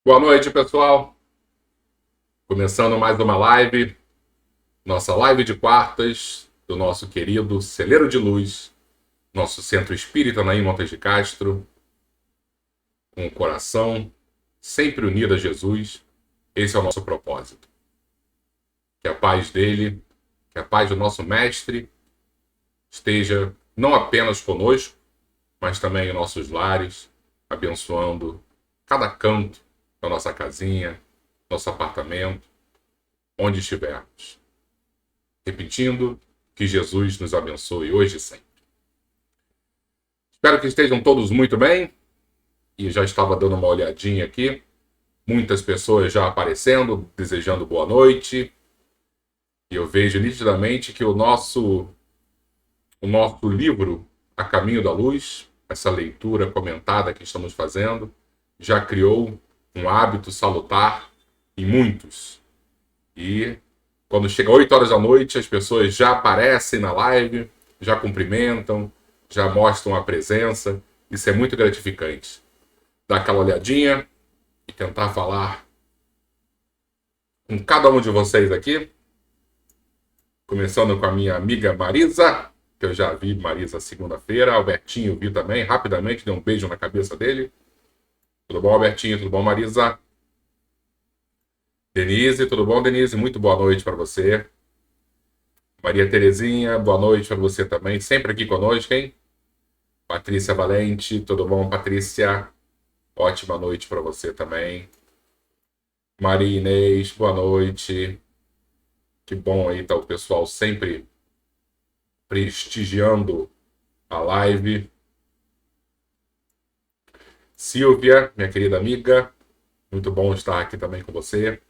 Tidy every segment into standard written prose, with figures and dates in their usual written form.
Boa noite, pessoal. Começando mais uma live, nossa live de quartas do nosso querido Celeiro de Luz, nosso centro espírita Naim Montes de Castro, com o coração sempre unido a Jesus. Esse é o nosso propósito. Que a paz dele, que a paz do nosso mestre esteja não apenas conosco, mas também em nossos lares, abençoando cada canto da nossa casinha, nosso apartamento, onde estivermos. Repetindo, que Jesus nos abençoe hoje e sempre. Espero que estejam todos muito bem. E já estava dando uma olhadinha aqui. Muitas pessoas já aparecendo, desejando boa noite. E eu vejo nitidamente que o nosso livro, A Caminho da Luz, essa leitura comentada que estamos fazendo, já criou um hábito salutar em muitos. E quando chega 8 horas da noite, as pessoas já aparecem na live, já cumprimentam, já mostram a presença. Isso é muito gratificante. Dar aquela olhadinha e tentar falar com cada um de vocês aqui. Começando com a minha amiga Marisa, que eu já vi Marisa segunda-feira. Albertinho vi também, rapidamente, dei um beijo na cabeça dele. Tudo bom, Albertinho? Tudo bom, Marisa? Denise, tudo bom, Denise? Muito boa noite para você. Maria Terezinha, boa noite para você também. Sempre aqui conosco, hein? Patrícia Valente, tudo bom, Patrícia? Ótima noite para você também. Maria Inês, boa noite. Que bom aí tá o pessoal sempre prestigiando a live. Silvia, minha querida amiga, muito bom estar aqui também com você.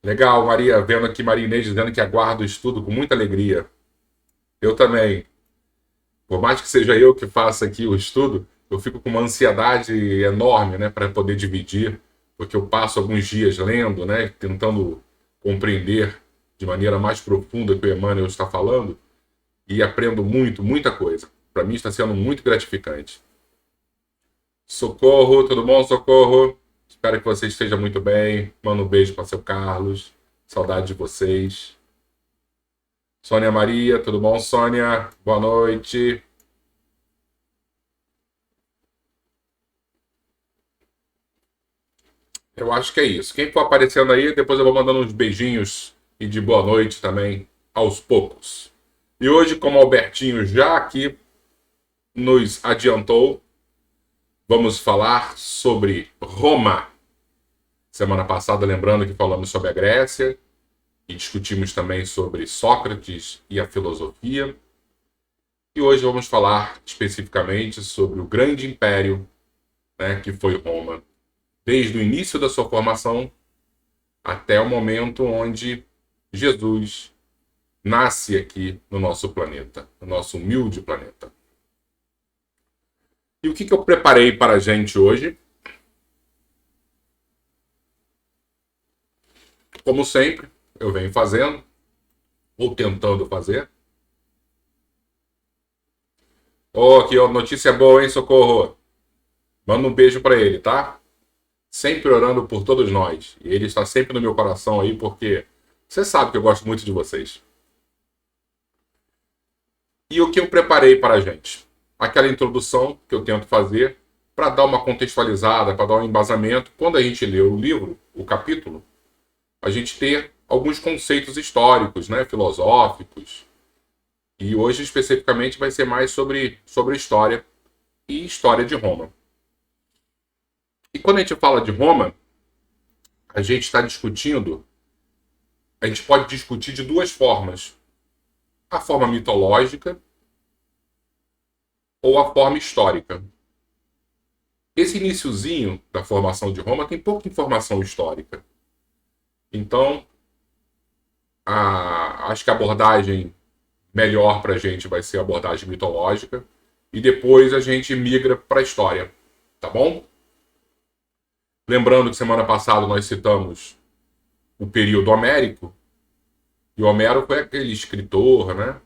Legal, Maria, vendo aqui Maria Inês dizendo que aguarda o estudo com muita alegria. Eu também. Por mais que seja eu que faça aqui o estudo, eu fico com uma ansiedade enorme, né, para poder dividir, porque eu passo alguns dias lendo, né, tentando compreender de maneira mais profunda o que o Emmanuel está falando e aprendo muito, muita coisa. Para mim está sendo muito gratificante. Socorro, tudo bom, Socorro? Espero que você esteja muito bem. Manda um beijo para seu Carlos. Saudade de vocês. Sônia Maria, tudo bom, Sônia? Boa noite. Eu acho que é isso. Quem for aparecendo aí, depois eu vou mandando uns beijinhos e de boa noite também, aos poucos. E hoje, como o Albertinho já aqui nos adiantou, vamos falar sobre Roma. Semana passada, lembrando que falamos sobre a Grécia e discutimos também sobre Sócrates e a filosofia. E hoje vamos falar especificamente sobre o grande império, né, que foi Roma, desde o início da sua formação até o momento onde Jesus nasce aqui no nosso planeta, no nosso humilde planeta. E o que eu preparei para a gente hoje? Como sempre, eu venho fazendo, ou tentando fazer. Aqui, ó, notícia boa, hein, Socorro? Manda um beijo para ele, tá? Sempre orando por todos nós. E ele está sempre no meu coração aí, porque você sabe que eu gosto muito de vocês. E o que eu preparei para a gente? Aquela introdução que eu tento fazer para dar uma contextualizada, para dar um embasamento. Quando a gente lê o livro, o capítulo, a gente ter alguns conceitos históricos, né, filosóficos. E hoje, especificamente, vai ser mais sobre história e história de Roma. E quando a gente fala de Roma, a gente está discutindo, a gente pode discutir de duas formas. A forma mitológica ou a forma histórica. Esse iniciozinho da formação de Roma tem pouca informação histórica. Então, acho que a abordagem melhor para a gente vai ser a abordagem mitológica e depois a gente migra para a história, tá bom? Lembrando que semana passada nós citamos o período homérico, e Homero foi aquele escritor, né?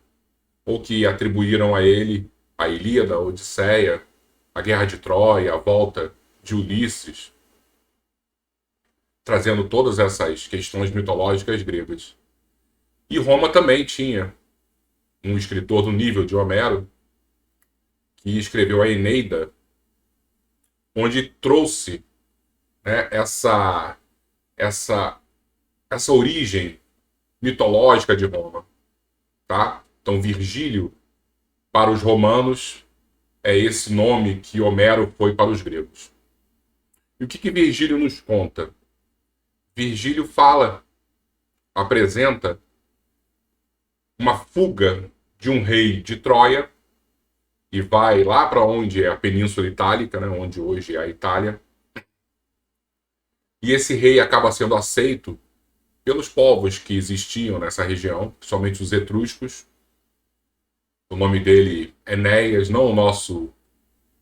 Ou que atribuíram a ele a Ilíada, a Odisseia, a Guerra de Troia, a volta de Ulisses, trazendo todas essas questões mitológicas gregas. E Roma também tinha um escritor do nível de Homero, que escreveu a Eneida, onde trouxe, né, essa origem mitológica de Roma. Tá? Então, Virgílio, para os romanos, é esse nome que Homero foi para os gregos. E o que Virgílio nos conta? Virgílio apresenta uma fuga de um rei de Troia e vai lá para onde é a Península Itálica, né, onde hoje é a Itália. E esse rei acaba sendo aceito pelos povos que existiam nessa região, principalmente os etruscos. O nome dele é Enéas, não o nosso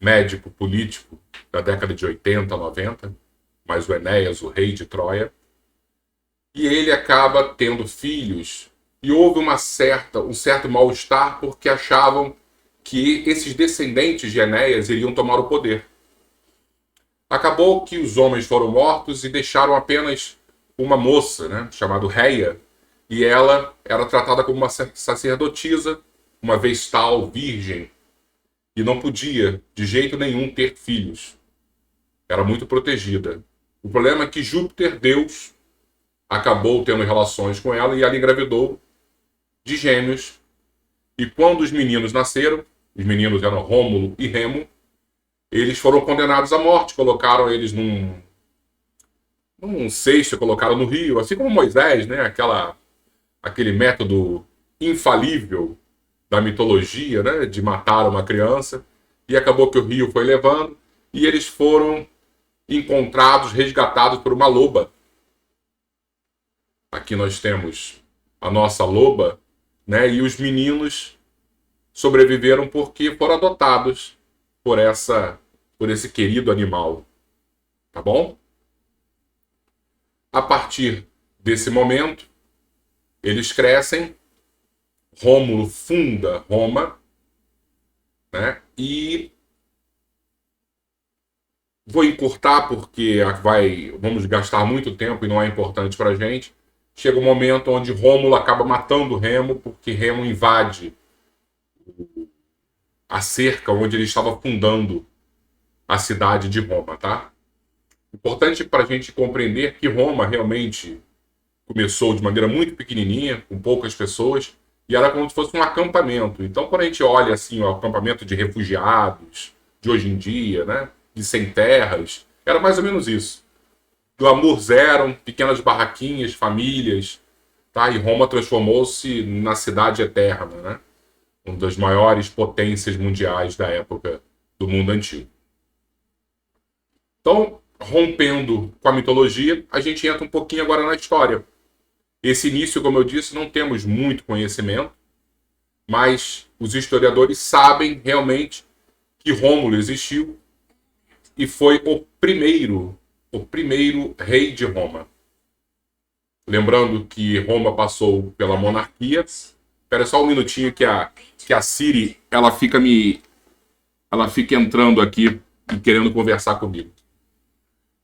médico político da década de 80, 90, mas o Enéas, o rei de Troia. E ele acaba tendo filhos. E houve um certo mal-estar porque achavam que esses descendentes de Enéas iriam tomar o poder. Acabou que os homens foram mortos e deixaram apenas uma moça, né, chamada Reia, e ela era tratada como uma sacerdotisa, uma vestal virgem, e não podia, de jeito nenhum, ter filhos. Era muito protegida. O problema é que Júpiter, Deus, acabou tendo relações com ela e ela engravidou de gêmeos. E quando os meninos nasceram, os meninos eram Rômulo e Remo, eles foram condenados à morte, colocaram eles num cesto, colocaram no rio, assim como Moisés, né? Aquele método infalível da mitologia, né? De matar uma criança. E acabou que o rio foi levando e eles foram encontrados, resgatados por uma loba. Aqui nós temos a nossa loba, né? E os meninos sobreviveram porque foram adotados por esse querido animal. Tá bom? A partir desse momento, eles crescem, Rômulo funda Roma, né? E vou encurtar porque vamos gastar muito tempo e não é importante para a gente. Chega um momento onde Rômulo acaba matando Remo, porque Remo invade a cerca onde ele estava fundando a cidade de Roma, tá? Importante para a gente compreender que Roma realmente começou de maneira muito pequenininha, com poucas pessoas, e era como se fosse um acampamento. Então, quando a gente olha assim, o acampamento de refugiados de hoje em dia, né, de sem terras, era mais ou menos isso. Glamour zero, pequenas barraquinhas, famílias, tá? E Roma transformou-se na cidade eterna, né? Uma das maiores potências mundiais da época do mundo antigo. Então, rompendo com a mitologia, a gente entra um pouquinho agora na história. Esse início, como eu disse, não temos muito conhecimento, mas os historiadores sabem realmente que Rômulo existiu e foi o primeiro rei de Roma. Lembrando que Roma passou pela monarquia. Espera só um minutinho que a Siri ela fica entrando aqui e querendo conversar comigo.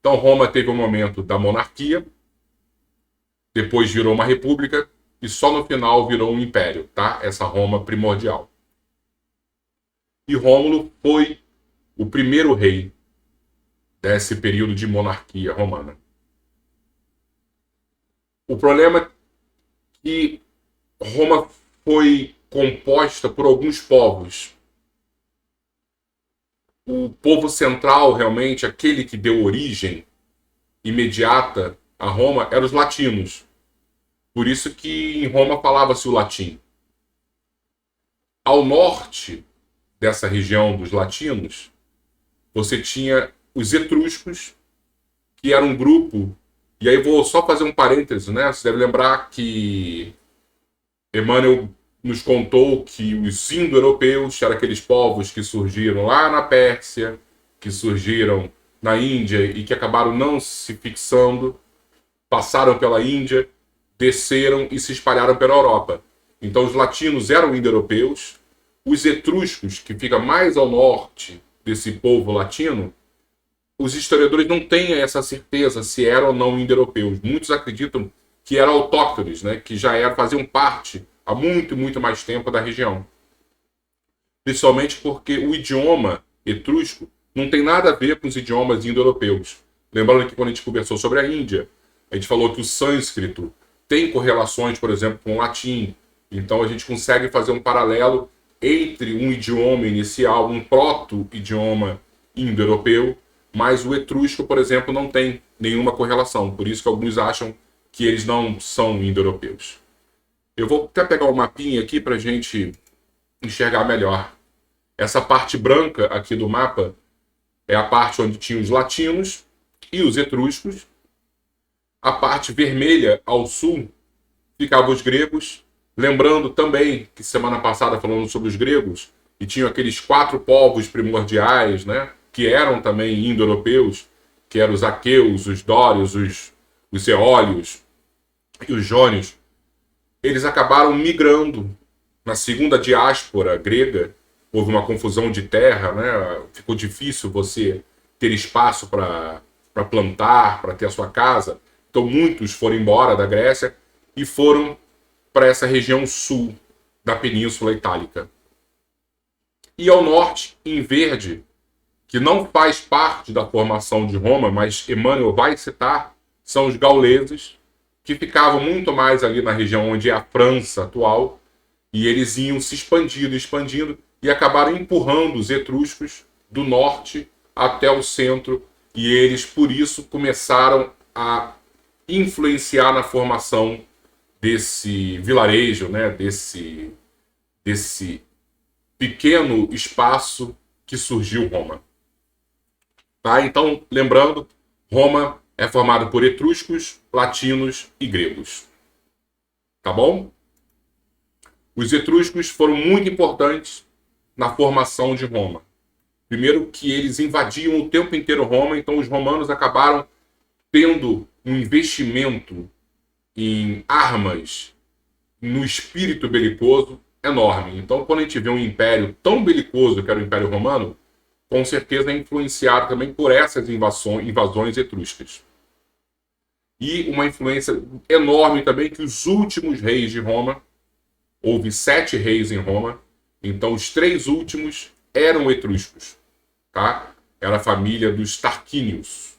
Então Roma teve um momento da monarquia, depois virou uma república e só no final virou um império, tá? Essa Roma primordial. E Rômulo foi o primeiro rei desse período de monarquia romana. O problema é que Roma foi composta por alguns povos. O povo central, realmente, aquele que deu origem imediata a Roma, eram os latinos. Por isso que em Roma falava-se o latim. Ao norte dessa região dos latinos, você tinha os etruscos, que era um grupo. E aí vou só fazer um parêntese, né? Você deve lembrar que Emmanuel nos contou que os indo-europeus eram aqueles povos que surgiram lá na Pérsia, que surgiram na Índia e que acabaram não se fixando, passaram pela Índia, desceram e se espalharam pela Europa. Então os latinos eram os historiadores não têm essa certeza se eram ou não indo-europeus. Muitos acreditam que eram autóctones, né, que já faziam parte há muito, muito mais tempo da região. Principalmente porque o idioma etrusco não tem nada a ver com os idiomas indo-europeus. Lembrando que quando a gente conversou sobre a Índia, a gente falou que o sânscrito tem correlações, por exemplo, com o latim. Então a gente consegue fazer um paralelo entre um idioma inicial, um proto-idioma indo-europeu, mas o etrusco, por exemplo, não tem nenhuma correlação. Por isso que alguns acham que eles não são indo-europeus. Eu vou até pegar um mapinha aqui para a gente enxergar melhor. Essa parte branca aqui do mapa é a parte onde tinha os latinos e os etruscos. A parte vermelha ao sul ficavam os gregos. Lembrando também que semana passada falamos sobre os gregos e tinham aqueles 4 povos primordiais, né, que eram também indo-europeus, que eram os aqueus, os dórios, os eólios e os jônios. Eles acabaram migrando na segunda diáspora grega. Houve uma confusão de terra, né? Ficou difícil você ter espaço para plantar, para ter a sua casa. Então muitos foram embora da Grécia e foram para essa região sul da Península Itálica. E ao norte, em verde, que não faz parte da formação de Roma, mas Emmanuel vai citar, são os gauleses, que ficavam muito mais ali na região onde é a França atual, e eles iam se expandindo, e acabaram empurrando os etruscos do norte até o centro, e eles, por isso, começaram a influenciar na formação desse vilarejo, né, desse pequeno espaço que surgiu Roma. Tá? Então, lembrando, Roma é formada por etruscos, latinos e gregos. Tá bom? Os etruscos foram muito importantes na formação de Roma. Primeiro que eles invadiam o tempo inteiro Roma, então os romanos acabaram tendo um investimento em armas, no espírito belicoso enorme. Então, quando a gente vê um império tão belicoso que era o Império Romano, com certeza é influenciado também por essas invasões etruscas. E uma influência enorme também que os últimos reis de Roma, houve 7 reis em Roma, então os 3 últimos eram etruscos. Tá? Era a família dos Tarquínios.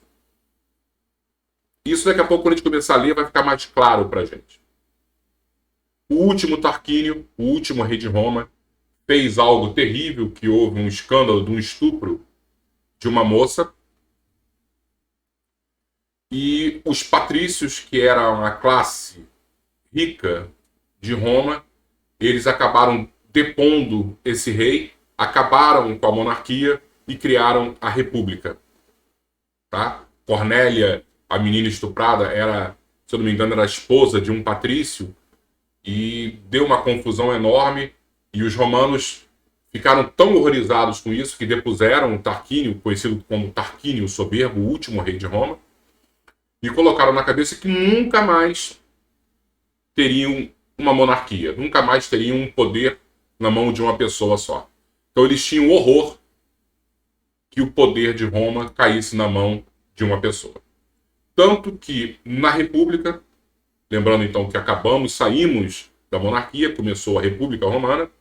Isso daqui a pouco, quando a gente começar a ler, vai ficar mais claro para a gente. O último Tarquínio, o último rei de Roma, fez algo terrível, que houve um escândalo de um estupro de uma moça. E os patrícios, que eram a classe rica de Roma, eles acabaram depondo esse rei, acabaram com a monarquia e criaram a república. Tá? Cornélia, a menina estuprada, era, se eu não me engano, era a esposa de um patrício, e deu uma confusão enorme, e os romanos ficaram tão horrorizados com isso que depuseram o Tarquínio, conhecido como Tarquínio o Soberbo, o último rei de Roma, e colocaram na cabeça que nunca mais teriam uma monarquia, nunca mais teriam um poder na mão de uma pessoa só. Então eles tinham horror que o poder de Roma caísse na mão de uma pessoa. Tanto que na República, lembrando então que saímos da monarquia, começou a República Romana,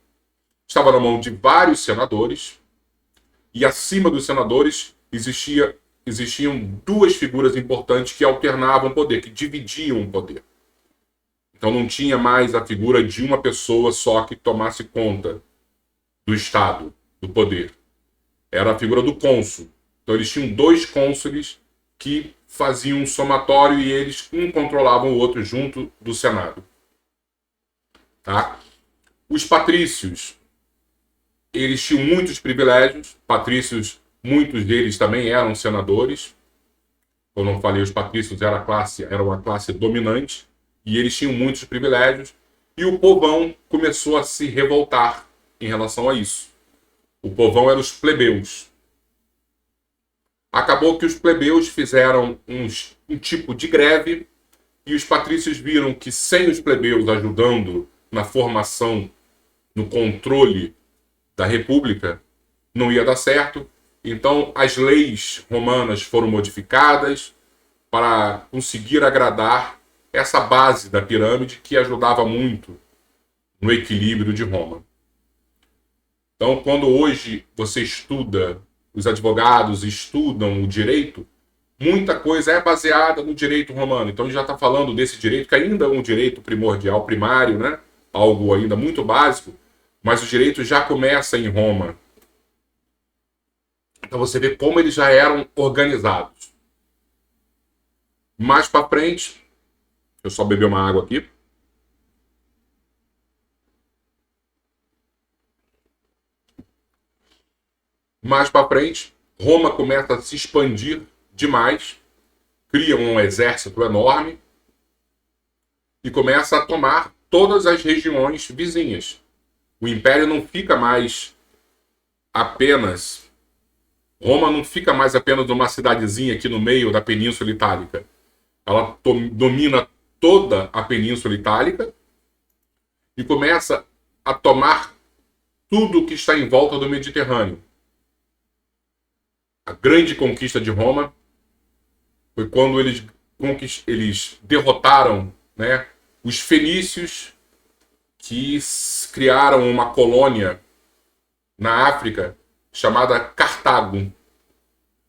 estava na mão de vários senadores, e acima dos senadores existiam 2 figuras importantes que alternavam o poder, que dividiam o poder. Então não tinha mais a figura de uma pessoa só que tomasse conta do Estado, do poder. Era a figura do cônsul. Então eles tinham 2 cônsules que faziam um somatório e eles controlavam o outro junto do Senado. Tá? Os patrícios, eles tinham muitos privilégios. Patrícios, muitos deles também eram senadores. Como eu falei, os patrícios era uma classe dominante e eles tinham muitos privilégios. E o povão começou a se revoltar em relação a isso. O povão eram os plebeus. Acabou que os plebeus fizeram um tipo de greve e os patrícios viram que sem os plebeus ajudando na formação, no controle da república, não ia dar certo, Então, as leis romanas foram modificadas para conseguir agradar essa base da pirâmide que ajudava muito no equilíbrio de Roma. Então, quando hoje você estuda, os advogados estudam o direito, muita coisa é baseada no direito romano. Então, a gente já está falando desse direito, que ainda é um direito primordial, primário, né? Algo ainda muito básico, mas o direito já começa em Roma. Então, você vê como eles já eram organizados. Mais para frente, eu só beber uma água aqui. Mais para frente, Roma começa a se expandir demais, cria um exército enorme e começa a tomar todas as regiões vizinhas. O império não fica mais apenas... Roma não fica mais apenas numa cidadezinha aqui no meio da Península Itálica. Ela domina toda a Península Itálica e começa a tomar tudo que está em volta do Mediterrâneo. A grande conquista de Roma foi quando eles derrotaram, né, os fenícios, que criaram uma colônia na África chamada Cartago,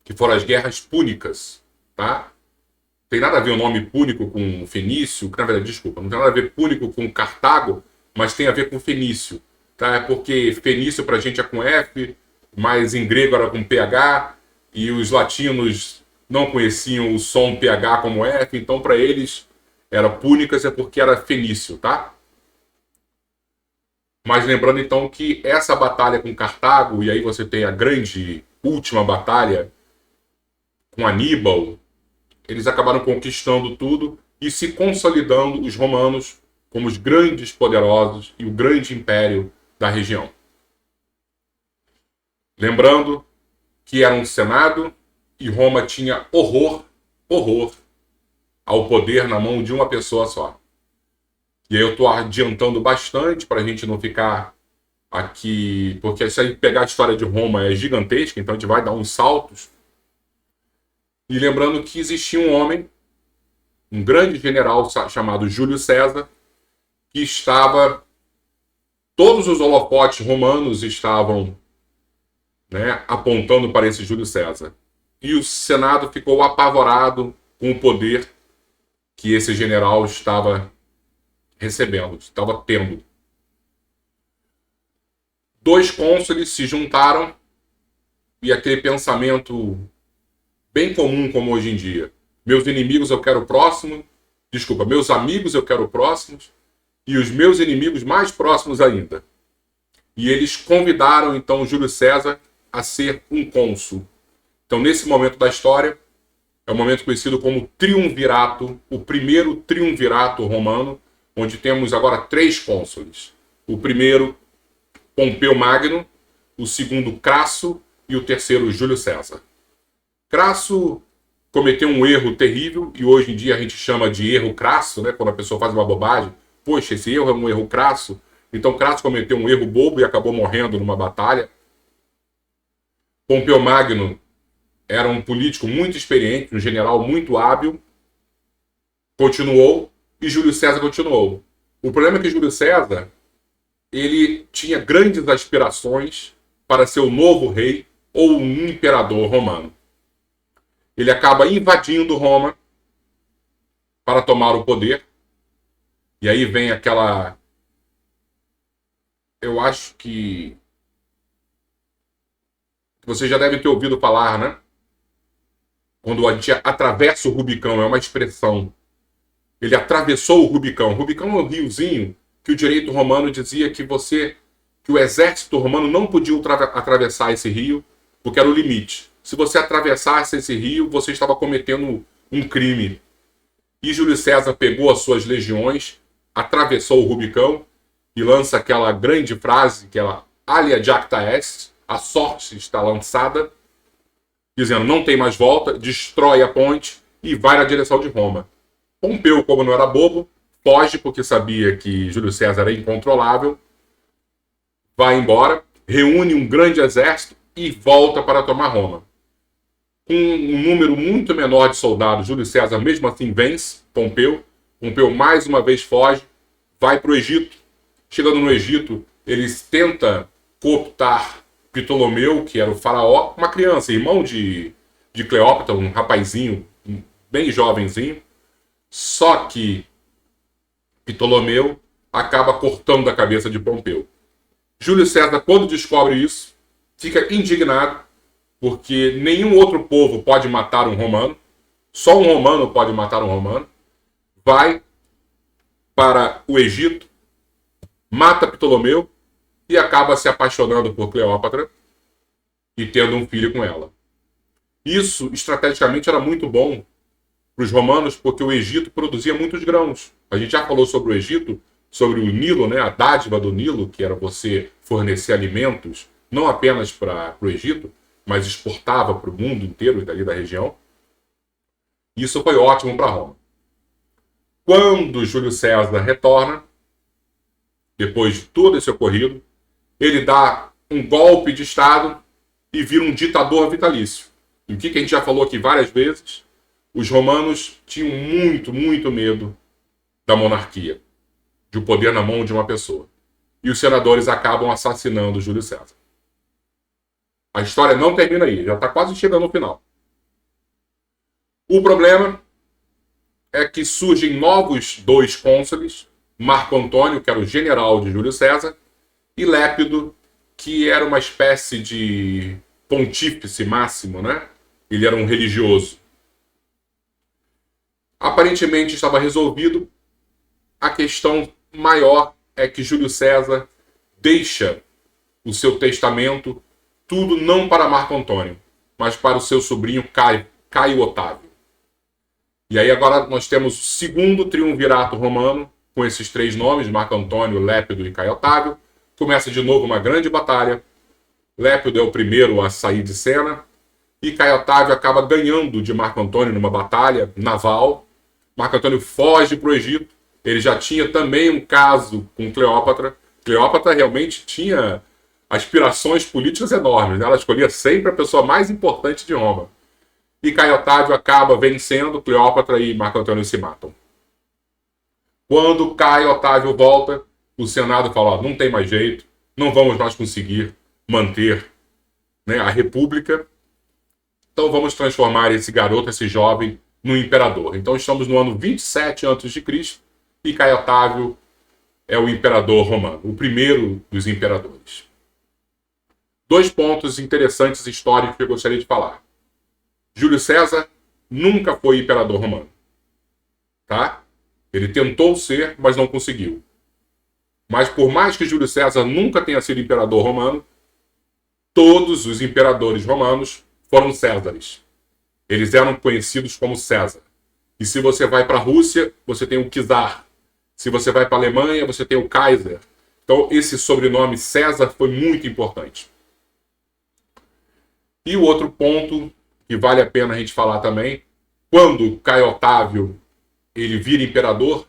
que foram as guerras púnicas, tá? Tem nada a ver o nome púnico com fenício, que na verdade, desculpa, não tem nada a ver púnico com Cartago, mas tem a ver com fenício, tá? É porque fenício pra gente é com F, mas em grego era com PH, e os latinos não conheciam o som PH como F, então para eles era púnicas, é porque era fenício, tá? Mas lembrando então que essa batalha com Cartago, e aí você tem a grande última batalha com Aníbal, eles acabaram conquistando tudo e se consolidando os romanos como os grandes poderosos e o grande império da região. Lembrando que era um senado e Roma tinha horror ao poder na mão de uma pessoa só. E aí eu estou adiantando bastante para a gente não ficar aqui, porque se a gente pegar a história de Roma é gigantesca, então a gente vai dar uns saltos. E lembrando que existia um homem, um grande general chamado Júlio César, que estava... Todos os holofotes romanos estavam, né, apontando para esse Júlio César. E o Senado ficou apavorado com o poder que esse general estava recebendo, estava tendo. Dois cônsules se juntaram e aquele pensamento bem comum como hoje em dia. Meus inimigos eu quero próximo, desculpa, meus amigos eu quero próximos e os meus inimigos mais próximos ainda. E eles convidaram então Júlio César a ser um cônsul. Então nesse momento da história, é um momento conhecido como triunvirato, o primeiro triunvirato romano, onde temos agora 3 cônsules. O primeiro, Pompeu Magno, o segundo, Crasso, e o terceiro, Júlio César. Crasso cometeu um erro terrível, e hoje em dia a gente chama de erro crasso, né? Quando a pessoa faz uma bobagem. Poxa, esse erro é um erro crasso. Então Crasso cometeu um erro bobo e acabou morrendo numa batalha. Pompeu Magno era um político muito experiente, um general muito hábil. Continuou, e Júlio César continuou. O problema é que Júlio César, ele tinha grandes aspirações para ser o novo rei ou um imperador romano. Ele acaba invadindo Roma para tomar o poder. E aí vem aquela... Eu acho que você já deve ter ouvido falar, né? Quando a gente atravessa o Rubicão, é uma expressão. Ele atravessou o Rubicão. O Rubicão é um riozinho que o direito romano dizia que o exército romano não podia atravessar esse rio, porque era o limite. Se você atravessasse esse rio, você estava cometendo um crime. E Júlio César pegou as suas legiões, atravessou o Rubicão e lança aquela grande frase, que ela alia jacta est, a sorte está lançada, dizendo não tem mais volta, destrói a ponte e vai na direção de Roma. Pompeu, como não era bobo, foge porque sabia que Júlio César era incontrolável, vai embora, reúne um grande exército e volta para tomar Roma. Com um número muito menor de soldados, Júlio César mesmo assim vence Pompeu. Pompeu mais uma vez foge, vai para o Egito. Chegando no Egito, eles tentam cooptar Ptolomeu, que era o faraó, uma criança, irmão de Cleópatra, um rapazinho bem jovenzinho. Só que Ptolomeu acaba cortando a cabeça de Pompeu. Júlio César, quando descobre isso, fica indignado, porque nenhum outro povo pode matar um romano, só um romano pode matar um romano. Vai para o Egito, mata Ptolomeu e acaba se apaixonando por Cleópatra e tendo um filho com ela. Isso, estrategicamente, era muito bom para os romanos, porque o Egito produzia muitos grãos. A gente já falou sobre o Egito, sobre o Nilo, né? A dádiva do Nilo, que era você fornecer alimentos, não apenas para o Egito, mas exportava para o mundo inteiro dali da região. Isso foi ótimo para Roma. Quando Júlio César retorna, depois de todo esse ocorrido, ele dá um golpe de Estado e vira um ditador vitalício. E o que a gente já falou aqui várias vezes, os romanos tinham muito, muito medo da monarquia, de o poder na mão de uma pessoa. E os senadores acabam assassinando Júlio César. A história não termina aí, já está quase chegando no final. O problema é que surgem novos 2 cônsules, Marco Antônio, que era o general de Júlio César, e Lépido, que era uma espécie de pontífice máximo, né? Ele era um religioso. Aparentemente estava resolvido. A questão maior é que Júlio César deixa o seu testamento, tudo não para Marco Antônio, mas para o seu sobrinho Caio Otávio. E aí agora nós temos o segundo triunvirato romano, com esses 3 nomes, Marco Antônio, Lépido e Caio Otávio. Começa de novo uma grande batalha. Lépido é o primeiro a sair de cena. E Caio Otávio acaba ganhando de Marco Antônio numa batalha naval. Marco Antônio foge para o Egito. Ele já tinha também um caso com Cleópatra. Cleópatra realmente tinha aspirações políticas enormes, né? Ela escolhia sempre a pessoa mais importante de Roma. E Caio Otávio acaba vencendo, Cleópatra e Marco Antônio se matam. Quando Caio Otávio volta, o Senado fala, não tem mais jeito, não vamos mais conseguir manter, né, a república, então vamos transformar esse garoto, esse jovem, no imperador. Então estamos no ano 27 a.C. e Caio Otávio é o imperador romano, o primeiro dos imperadores. 2 pontos interessantes históricos que eu gostaria de falar. Júlio César nunca foi imperador romano. Tá? Ele tentou ser, mas não conseguiu. Mas por mais que Júlio César nunca tenha sido imperador romano, todos os imperadores romanos foram Césares. Eles eram conhecidos como César. E se você vai para a Rússia, você tem o czar. Se você vai para a Alemanha, você tem o Kaiser. Então esse sobrenome César foi muito importante. E o outro ponto que vale a pena a gente falar também, quando Caio Otávio ele vira imperador,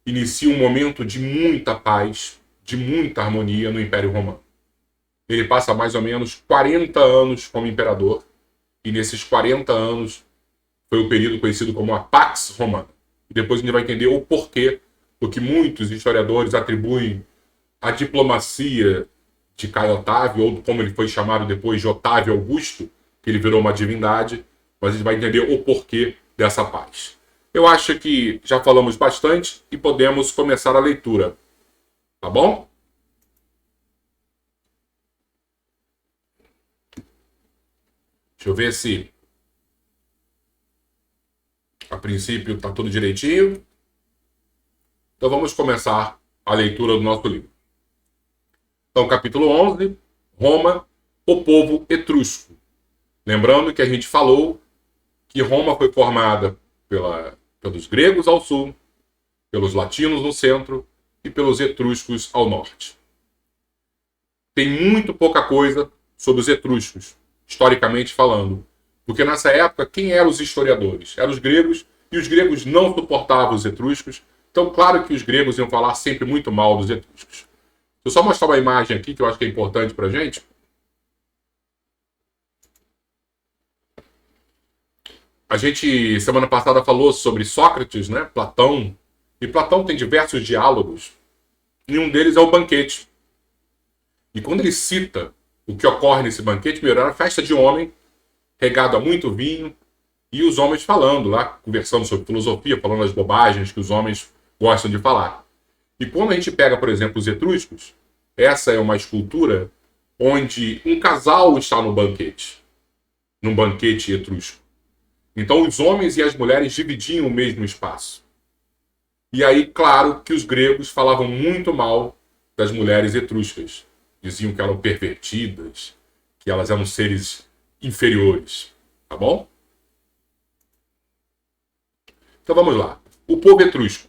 inicia um momento de muita paz, de muita harmonia no Império Romano. Ele passa mais ou menos 40 anos como imperador, e nesses 40 anos foi o período conhecido como a Pax Romana. E depois a gente vai entender o porquê, porque muitos historiadores atribuem a diplomacia de Caio Otávio, ou como ele foi chamado depois de Otávio Augusto, que ele virou uma divindade, mas a gente vai entender o porquê dessa paz. Eu acho que já falamos bastante e podemos começar a leitura. Tá bom? Deixa eu ver se a princípio está tudo direitinho. Então vamos começar a leitura do nosso livro. Então, capítulo 11, Roma, o povo etrusco. Lembrando que a gente falou que Roma foi formada pelos gregos ao sul, pelos latinos no centro e pelos etruscos ao norte. Tem muito pouca coisa sobre os etruscos, historicamente falando, porque nessa época quem eram os historiadores? Eram os gregos, e os gregos não suportavam os etruscos, então claro que os gregos iam falar sempre muito mal dos etruscos. Deixa eu só mostrar uma imagem aqui que eu acho que é importante para a gente. A gente, semana passada, falou sobre Sócrates, né? Platão. E Platão tem diversos diálogos. E um deles é o banquete. E quando ele cita o que ocorre nesse banquete, primeiro, era uma festa de homem, regado a muito vinho, e os homens falando lá, conversando sobre filosofia, falando as bobagens que os homens gostam de falar. E quando a gente pega, por exemplo, os etruscos, essa é uma escultura onde um casal está no banquete, num banquete etrusco. Então os homens e as mulheres dividiam o mesmo espaço. E aí, claro, que os gregos falavam muito mal das mulheres etruscas. Diziam que eram pervertidas, que elas eram seres inferiores. Tá bom? Então vamos lá. O povo etrusco,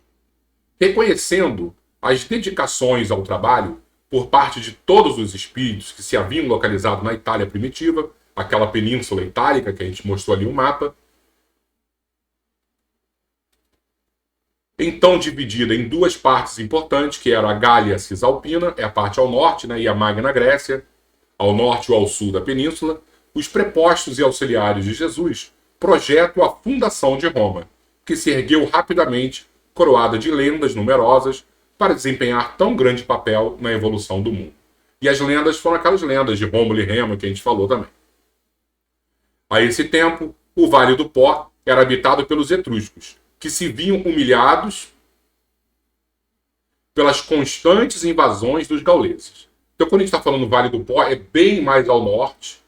reconhecendo as dedicações ao trabalho por parte de todos os espíritos que se haviam localizado na Itália primitiva, aquela península itálica que a gente mostrou ali o mapa, então dividida em duas partes importantes, que era a Gália Cisalpina, é a parte ao norte, né, e a Magna Grécia, ao norte ou ao sul da península, os prepostos e auxiliares de Jesus projetam a fundação de Roma, que se ergueu rapidamente, coroada de lendas numerosas, para desempenhar tão grande papel na evolução do mundo. E as lendas foram aquelas lendas de Rômulo e Remo que a gente falou também. A esse tempo, o Vale do Pó era habitado pelos etruscos, que se viam humilhados pelas constantes invasões dos gauleses. Então, quando a gente está falando do Vale do Pó, é bem mais ao norte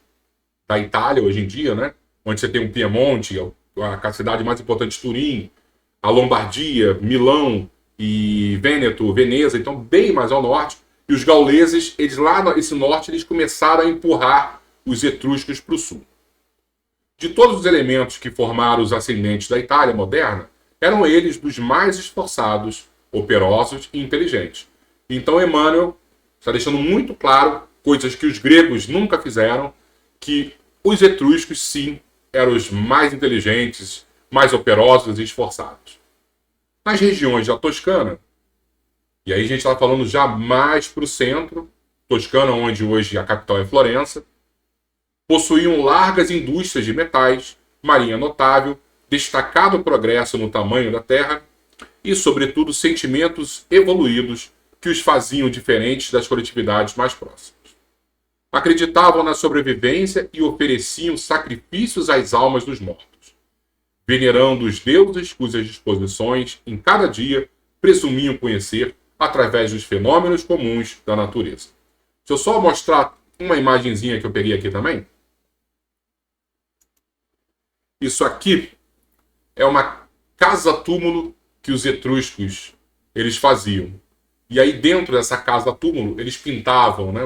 da Itália, hoje em dia, né? Onde você tem o Piemonte, a cidade mais importante, Turim, a Lombardia, Milão e Vêneto, Veneza, então bem mais ao norte. E os gauleses, eles lá nesse norte, eles começaram a empurrar os etruscos para o sul. De todos os elementos que formaram os ascendentes da Itália moderna, eram eles dos mais esforçados, operosos e inteligentes. Então Emmanuel está deixando muito claro coisas que os gregos nunca fizeram, que os etruscos, sim, eram os mais inteligentes, mais operosos e esforçados. Nas regiões da Toscana, e aí a gente está falando já mais para o centro, Toscana, onde hoje a capital é Florença, possuíam largas indústrias de metais, marinha notável, destacado progresso no tamanho da terra e, sobretudo, sentimentos evoluídos que os faziam diferentes das coletividades mais próximas. Acreditavam na sobrevivência e ofereciam sacrifícios às almas dos mortos, venerando os deuses cujas disposições, em cada dia, presumiam conhecer através dos fenômenos comuns da natureza. Deixa eu só mostrar uma imagenzinha que eu peguei aqui também. Isso aqui é uma casa-túmulo que os etruscos eles faziam. E aí dentro dessa casa-túmulo eles pintavam, né,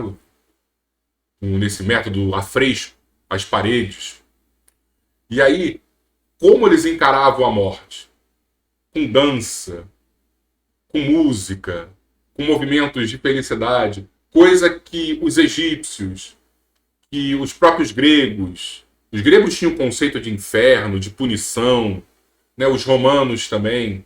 nesse método a fresco, as paredes. E aí, como eles encaravam a morte? Com dança, com música, com movimentos de felicidade, coisa que os egípcios, que os próprios gregos, os gregos tinham o conceito de inferno, de punição, né, os romanos também,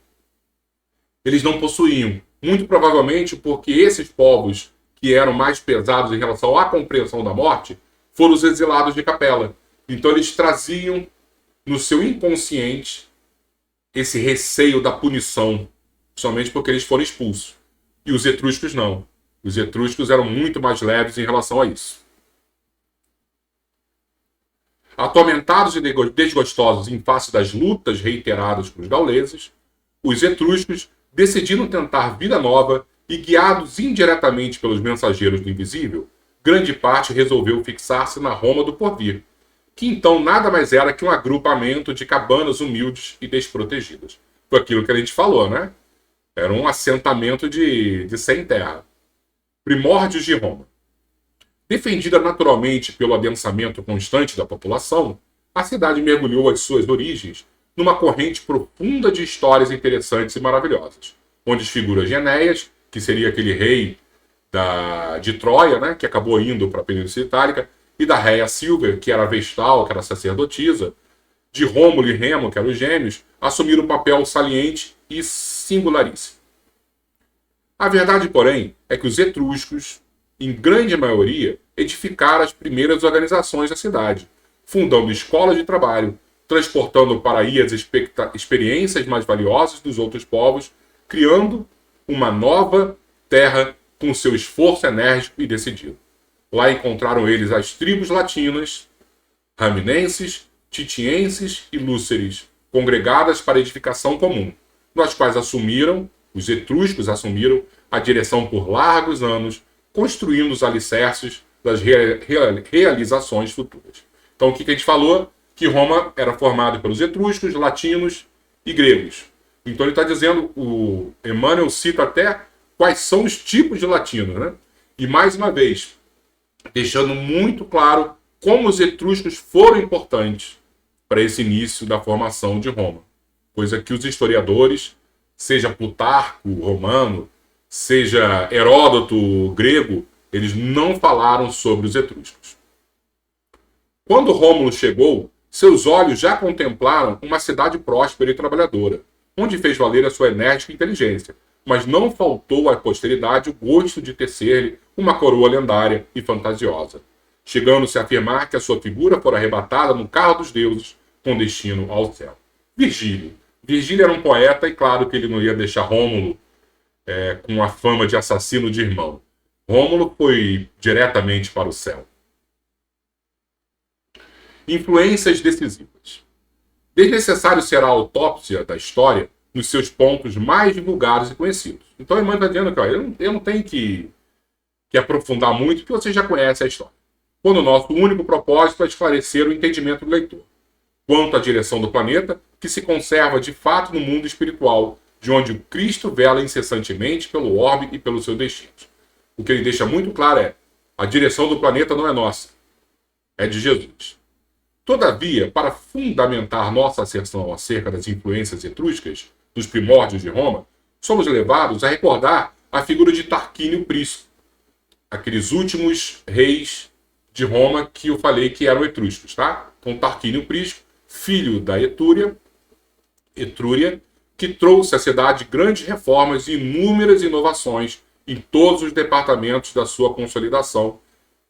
eles não possuíam. Muito provavelmente porque esses povos que eram mais pesados em relação à compreensão da morte foram os exilados de Capela. Então eles traziam no seu inconsciente esse receio da punição, somente porque eles foram expulsos. E os etruscos não. Os etruscos eram muito mais leves em relação a isso. Atormentados e desgostosos em face das lutas reiteradas com os gauleses, os etruscos decidiram tentar vida nova e, guiados indiretamente pelos mensageiros do invisível, grande parte resolveu fixar-se na Roma do porvir, que então nada mais era que um agrupamento de cabanas humildes e desprotegidas. Foi aquilo que a gente falou, né? Era um assentamento de sem terra. Primórdios de Roma. Defendida naturalmente pelo adensamento constante da população, a cidade mergulhou as suas origens numa corrente profunda de histórias interessantes e maravilhosas, onde as figuras de Enéas, que seria aquele rei de Troia, né, que acabou indo para a Península Itálica, e da Réia Silvia, que era vestal, que era sacerdotisa, de Rômulo e Remo, que eram os gêmeos, assumiram um papel saliente e singularíssimo. A verdade, porém, é que os etruscos, em grande maioria, edificaram as primeiras organizações da cidade, fundando escolas de trabalho, transportando para aí as experiências mais valiosas dos outros povos, criando uma nova terra com seu esforço enérgico e decidido. Lá encontraram eles as tribos latinas, raminenses, titienses e lúceres, congregadas para edificação comum, nas quais os etruscos assumiram a direção por largos anos, construindo os alicerces das realizações futuras. Então, o que a gente falou? Que Roma era formada pelos etruscos, latinos e gregos. Então, ele está dizendo, o Emmanuel cita até quais são os tipos de latinos, né? E, mais uma vez, deixando muito claro como os etruscos foram importantes para esse início da formação de Roma. Coisa que os historiadores, seja Plutarco romano, seja Heródoto grego, eles não falaram sobre os etruscos. Quando Rômulo chegou, seus olhos já contemplaram uma cidade próspera e trabalhadora, onde fez valer a sua enérgica inteligência, mas não faltou à posteridade o gosto de tecer-lhe uma coroa lendária e fantasiosa, chegando-se a afirmar que a sua figura fora arrebatada no carro dos deuses com destino ao céu. Virgílio era um poeta e claro que ele não ia deixar Rômulo com a fama de assassino de irmão. Rômulo foi diretamente para o céu. Influências decisivas. Desnecessário será a autópsia da história nos seus pontos mais divulgados e conhecidos. Então, Emmanuel está dizendo que eu não tenho que aprofundar muito, porque você já conhece a história. Quando o nosso único propósito é esclarecer o entendimento do leitor, quanto à direção do planeta, que se conserva de fato no mundo espiritual, de onde o Cristo vela incessantemente pelo orbe e pelos seus destinos. O que ele deixa muito claro é: a direção do planeta não é nossa, é de Jesus. Todavia, para fundamentar nossa asserção acerca das influências etruscas dos primórdios de Roma, somos levados a recordar a figura de Tarquínio Prisco, aqueles últimos reis de Roma que eu falei que eram etruscos, tá? Então, Tarquínio Prisco, filho da Etrúria, que trouxe à cidade grandes reformas e inúmeras inovações em todos os departamentos da sua consolidação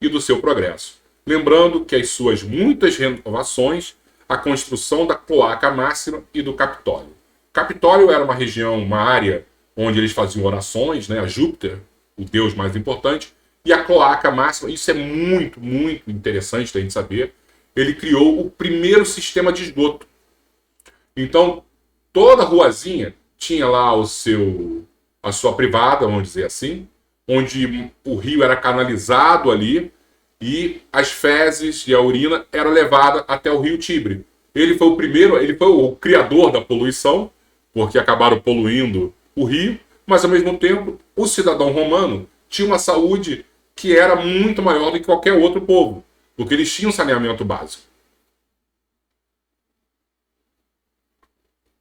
e do seu progresso. Lembrando que as suas muitas renovações, a construção da Cloaca Máxima e do Capitólio. Capitólio era uma região, uma área onde eles faziam orações, né, a Júpiter, o deus mais importante, e a Cloaca Máxima, isso é muito, muito interessante da gente saber, ele criou o primeiro sistema de esgoto. Então, toda ruazinha tinha lá a sua privada, vamos dizer assim, onde o rio era canalizado ali e as fezes e a urina eram levadas até o rio Tibre. Ele foi o criador da poluição, porque acabaram poluindo o rio, mas ao mesmo tempo o cidadão romano tinha uma saúde que era muito maior do que qualquer outro povo, porque eles tinham saneamento básico.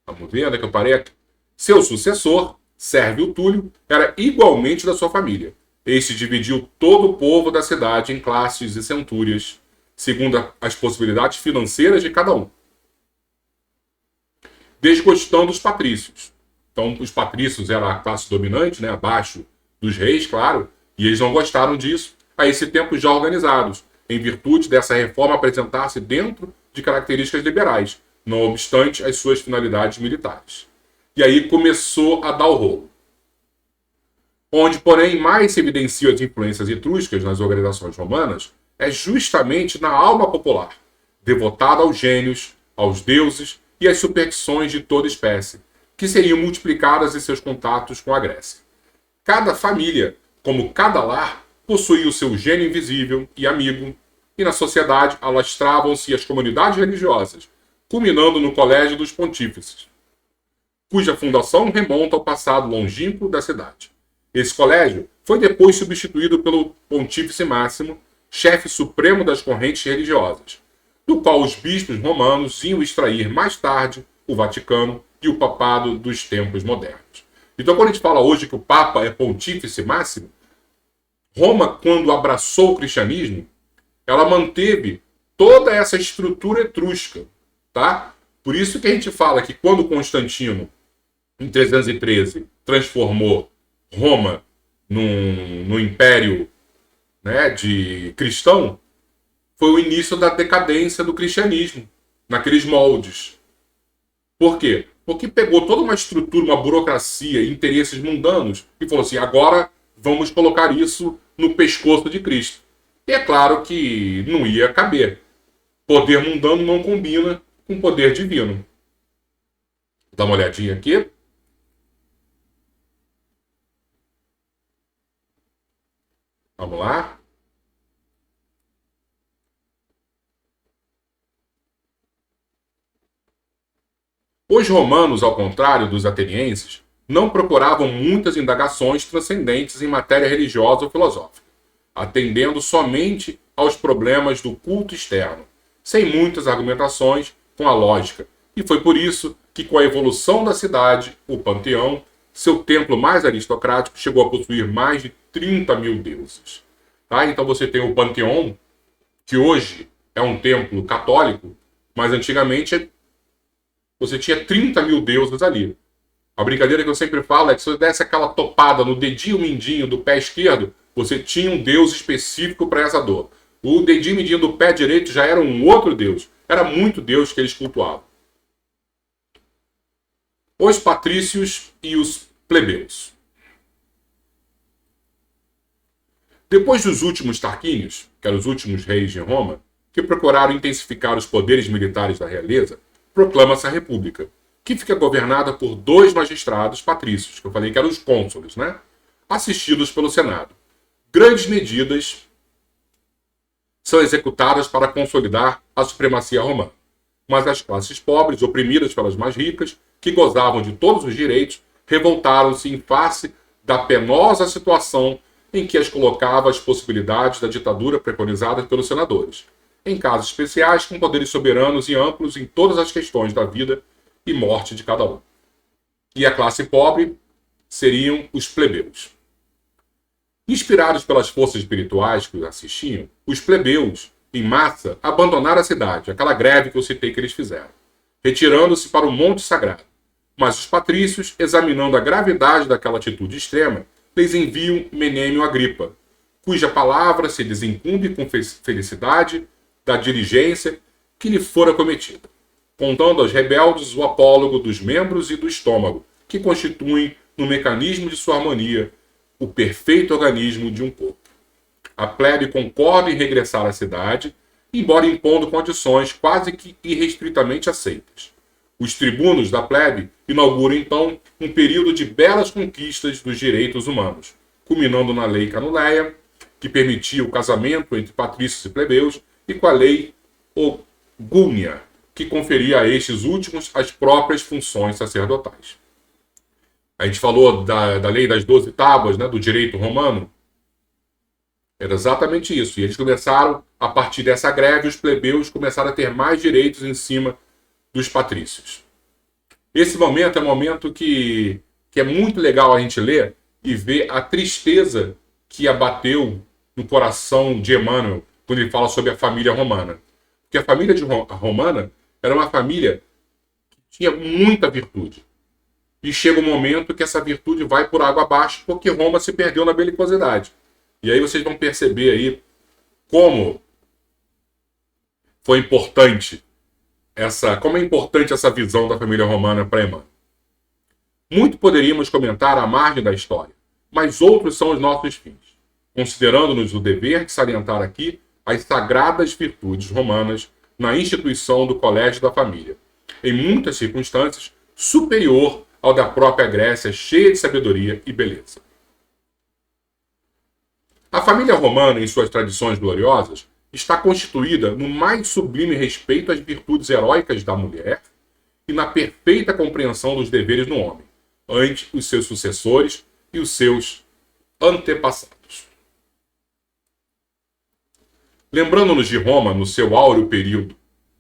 Vamos ver onde é que eu parei aqui. Seu sucessor, Sérvio Túlio, era igualmente da sua família. Este dividiu todo o povo da cidade em classes e centúrias, segundo as possibilidades financeiras de cada um, desgostando os patrícios. Então, os patrícios eram a classe dominante, né, abaixo dos reis, claro, e eles não gostaram disso, a esse tempo já organizados, em virtude dessa reforma apresentar-se dentro de características liberais, não obstante as suas finalidades militares. E aí começou a dar o rolo. Onde, porém, mais se evidenciam as influências etruscas nas organizações romanas é justamente na alma popular, devotada aos gênios, aos deuses e às superstições de toda espécie, que seriam multiplicadas em seus contatos com a Grécia. Cada família, como cada lar, possuía o seu gênio invisível e amigo, e na sociedade alastravam-se as comunidades religiosas, culminando no Colégio dos Pontífices, cuja fundação remonta ao passado longínquo da cidade. Esse colégio foi depois substituído pelo Pontífice Máximo, chefe supremo das correntes religiosas, do qual os bispos romanos iam extrair mais tarde o Vaticano e o papado dos tempos modernos. Então, quando a gente fala hoje que o Papa é Pontífice Máximo, Roma, quando abraçou o cristianismo, ela manteve toda essa estrutura etrusca, tá? Por isso que a gente fala que quando Constantino, em 313, transformou Roma no império, né, de cristão, foi o início da decadência do cristianismo naqueles moldes. Por quê? Porque pegou toda uma estrutura, uma burocracia, interesses mundanos e falou assim: agora vamos colocar isso no pescoço de Cristo. E é claro que não ia caber. Poder mundano não combina com poder divino. Dá uma olhadinha aqui. Vamos lá. Os romanos, ao contrário dos atenienses, não procuravam muitas indagações transcendentes em matéria religiosa ou filosófica, atendendo somente aos problemas do culto externo, sem muitas argumentações com a lógica. E foi por isso que, com a evolução da cidade, o panteão, seu templo mais aristocrático, chegou a possuir mais de 30 mil deuses. Tá? Então você tem o panteão, que hoje é um templo católico, mas antigamente você tinha 30 mil deuses ali. A brincadeira que eu sempre falo é que se você desse aquela topada no dedinho mindinho do pé esquerdo, você tinha um deus específico para essa dor. O dedinho mindinho do pé direito já era um outro deus. Era muito deus que eles cultuavam. Os patrícios e os plebeus. Depois dos últimos Tarquínios, que eram os últimos reis de Roma, que procuraram intensificar os poderes militares da realeza, proclama-se a República, que fica governada por 2 magistrados patrícios, que eu falei que eram os cônsules, né? Assistidos pelo Senado. Grandes medidas são executadas para consolidar a supremacia romana, mas as classes pobres, oprimidas pelas mais ricas, que gozavam de todos os direitos, revoltaram-se em face da penosa situação em que as colocava as possibilidades da ditadura preconizadas pelos senadores, em casos especiais com poderes soberanos e amplos em todas as questões da vida e morte de cada um. E a classe pobre seriam os plebeus. Inspirados pelas forças espirituais que os assistiam, os plebeus, em massa, abandonaram a cidade, aquela greve que eu citei que eles fizeram, retirando-se para o Monte Sagrado. Mas os patrícios, examinando a gravidade daquela atitude extrema, lhes enviam Menêmio Agripa, cuja palavra se desincumbe com felicidade da diligência que lhe fora cometida, contando aos rebeldes o apólogo dos membros e do estômago, que constituem, no mecanismo de sua harmonia, o perfeito organismo de um corpo. A plebe concorda em regressar à cidade, embora impondo condições quase que irrestritamente aceitas. Os tribunos da plebe inauguram, então, um período de belas conquistas dos direitos humanos, culminando na Lei Canuleia, que permitia o casamento entre patrícios e plebeus, e com a Lei Ogúnia, que conferia a estes últimos as próprias funções sacerdotais. A gente falou da Lei das 12 Tábuas, né, do direito romano. Era exatamente isso. E eles começaram, a partir dessa greve, os plebeus começaram a ter mais direitos em cima dos patrícios. Esse momento é um momento que é muito legal a gente ler e ver a tristeza que abateu no coração de Emmanuel quando ele fala sobre a família romana. Porque a família romana era uma família que tinha muita virtude. E chega um momento que essa virtude vai por água abaixo porque Roma se perdeu na belicosidade. E aí vocês vão perceber aí como foi importante como é importante essa visão da família romana para Emmanuel. Muito poderíamos comentar à margem da história, mas outros são os nossos fins, considerando-nos o dever de salientar aqui as sagradas virtudes romanas na instituição do Colégio da Família, em muitas circunstâncias superior ao da própria Grécia, cheia de sabedoria e beleza. A família romana, em suas tradições gloriosas, está constituída no mais sublime respeito às virtudes heróicas da mulher e na perfeita compreensão dos deveres do homem, ante os seus sucessores e os seus antepassados. Lembrando-nos de Roma no seu áureo período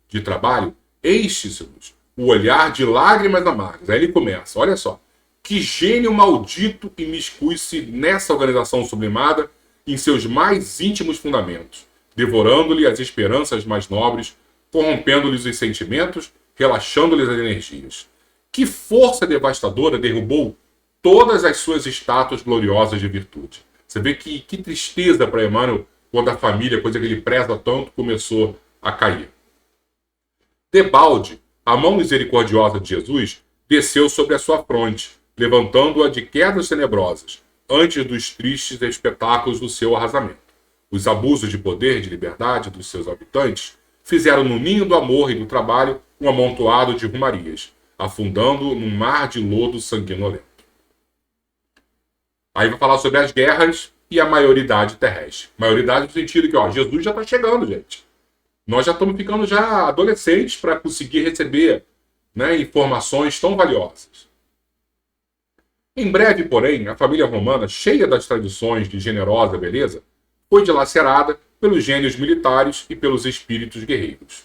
de trabalho, enche-se-nos o olhar de lágrimas amargas. Aí ele começa, olha só. Que gênio maldito imiscui-se nessa organização sublimada em seus mais íntimos fundamentos, devorando-lhe as esperanças mais nobres, corrompendo-lhes os sentimentos, relaxando-lhes as energias. Que força devastadora derrubou todas as suas estátuas gloriosas de virtude. Você vê que tristeza para Emmanuel quando a família, coisa que ele preza tanto, começou a cair. Debalde, a mão misericordiosa de Jesus desceu sobre a sua fronte, levantando-a de quedas tenebrosas, antes dos tristes espetáculos do seu arrasamento. Os abusos de poder e de liberdade dos seus habitantes fizeram no ninho do amor e do trabalho um amontoado de rumarias, afundando num mar de lodo sanguinolento. Aí vai falar sobre as guerras e a maioridade terrestre. Maioridade no sentido que, Jesus já está chegando, gente. Nós já estamos ficando já adolescentes para conseguir receber, informações tão valiosas. Em breve, porém, a família romana, cheia das tradições de generosa beleza, foi dilacerada pelos gênios militares e pelos espíritos guerreiros.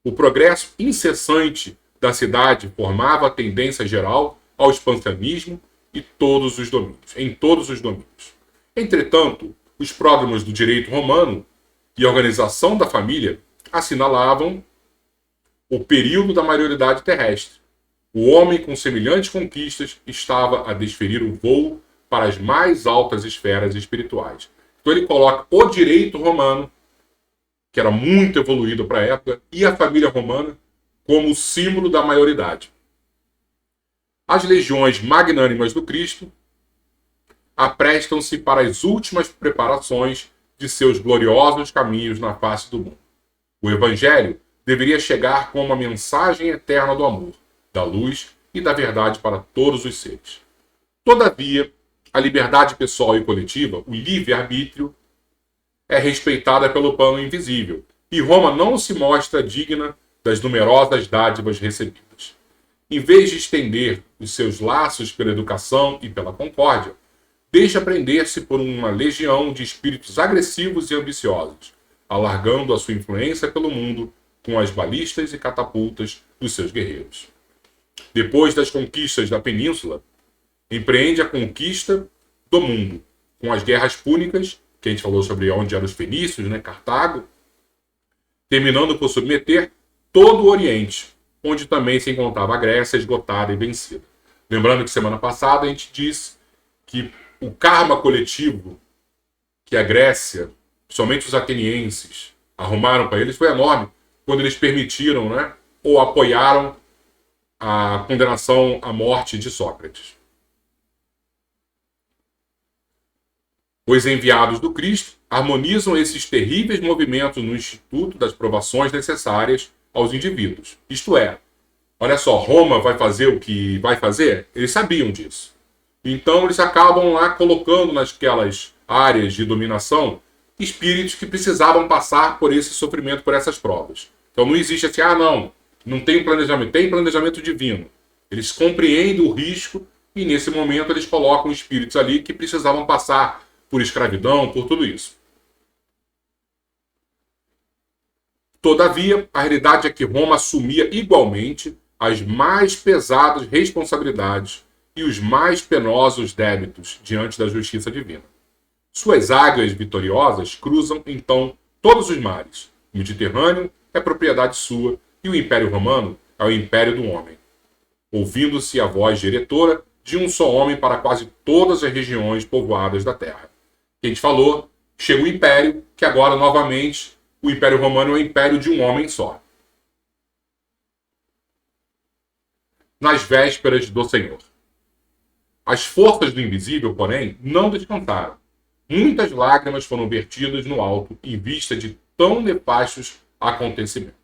O progresso incessante da cidade formava a tendência geral ao expansionismo em todos os domínios. Entretanto, os pródromos do direito romano e a organização da família assinalavam o período da maioridade terrestre. O homem, com semelhantes conquistas, estava a desferir o voo para as mais altas esferas espirituais. Então ele coloca o direito romano, que era muito evoluído para a época, e a família romana como símbolo da maioridade. As legiões magnânimas do Cristo aprestam-se para as últimas preparações de seus gloriosos caminhos na face do mundo. O Evangelho deveria chegar com uma mensagem eterna do amor, da luz e da verdade para todos os seres. Todavia, a liberdade pessoal e coletiva, o livre-arbítrio, é respeitada pelo plano invisível, e Roma não se mostra digna das numerosas dádivas recebidas. Em vez de estender os seus laços pela educação e pela concórdia, deixa prender-se por uma legião de espíritos agressivos e ambiciosos, alargando a sua influência pelo mundo com as balistas e catapultas dos seus guerreiros. Depois das conquistas da península, empreende a conquista do mundo, com as guerras púnicas, que a gente falou sobre onde eram os fenícios, Cartago, terminando por submeter todo o Oriente, onde também se encontrava a Grécia esgotada e vencida. Lembrando que semana passada a gente disse que o karma coletivo que a Grécia, somente os atenienses, arrumaram para eles foi enorme quando eles permitiram, ou apoiaram a condenação à morte de Sócrates. Os enviados do Cristo harmonizam esses terríveis movimentos no instituto das provações necessárias aos indivíduos. Isto é, olha só, Roma vai fazer o que vai fazer? Eles sabiam disso. Então eles acabam lá colocando naquelas áreas de dominação espíritos que precisavam passar por esse sofrimento, por essas provas. Então não existe assim, não tem planejamento, tem planejamento divino. Eles compreendem o risco e nesse momento eles colocam espíritos ali que precisavam passar por escravidão, por tudo isso. Todavia, a realidade é que Roma assumia igualmente as mais pesadas responsabilidades e os mais penosos débitos diante da justiça divina. Suas águias vitoriosas cruzam, então, todos os mares. O Mediterrâneo é propriedade sua e o Império Romano é o Império do homem. Ouvindo-se a voz diretora de um só homem para quase todas as regiões povoadas da terra. Que a gente falou, chega o Império, que agora, novamente, o Império Romano é o Império de um homem só. Nas vésperas do Senhor. As forças do invisível, porém, não descansaram. Muitas lágrimas foram vertidas no alto em vista de tão nefastos acontecimentos.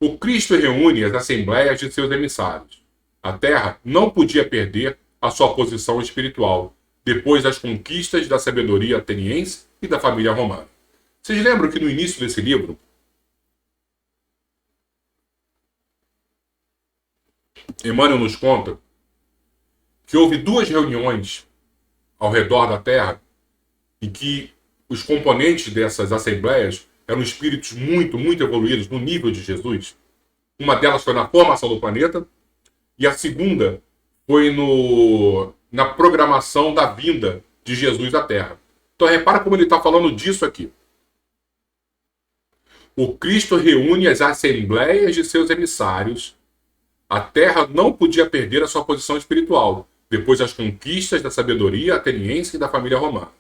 O Cristo reúne as assembleias de seus emissários. A terra não podia perder a sua posição espiritual, depois das conquistas da sabedoria ateniense e da família romana. Vocês lembram que no início desse livro, Emmanuel nos conta que houve 2 reuniões ao redor da Terra em que os componentes dessas assembleias eram espíritos muito, muito evoluídos no nível de Jesus. Uma delas foi na formação do planeta e a segunda foi na programação da vinda de Jesus à Terra. Então repara como ele está falando disso aqui. O Cristo reúne as assembleias de seus emissários. A Terra não podia perder a sua posição espiritual, depois das conquistas da sabedoria ateniense e da família romana.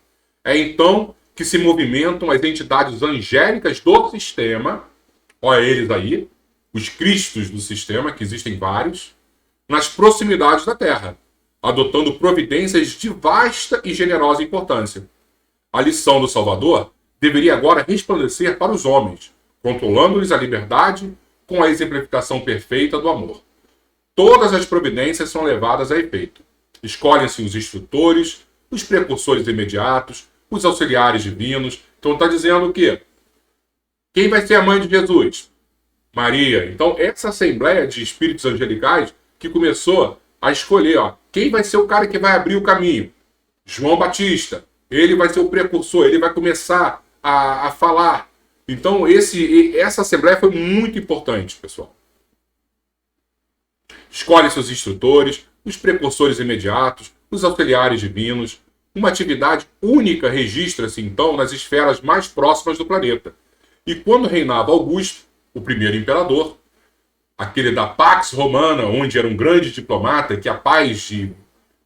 É então que se movimentam as entidades angélicas do sistema, olha eles aí, os cristos do sistema, que existem vários, nas proximidades da Terra, adotando providências de vasta e generosa importância. A lição do Salvador deveria agora resplandecer para os homens, controlando-lhes a liberdade com a exemplificação perfeita do amor. Todas as providências são levadas a efeito. Escolhem-se os instrutores, os precursores imediatos, os auxiliares divinos. Então está dizendo o quê? Quem vai ser a mãe de Jesus? Maria. Então essa assembleia de espíritos angelicais que começou a escolher, quem vai ser o cara que vai abrir o caminho? João Batista. Ele vai ser o precursor, ele vai começar a falar. Então essa assembleia foi muito importante, pessoal. Escolhe-se os instrutores, os precursores imediatos, os auxiliares divinos. Uma atividade única registra-se, então, nas esferas mais próximas do planeta. E quando reinava Augusto, o primeiro imperador, aquele da Pax Romana, onde era um grande diplomata, que a paz de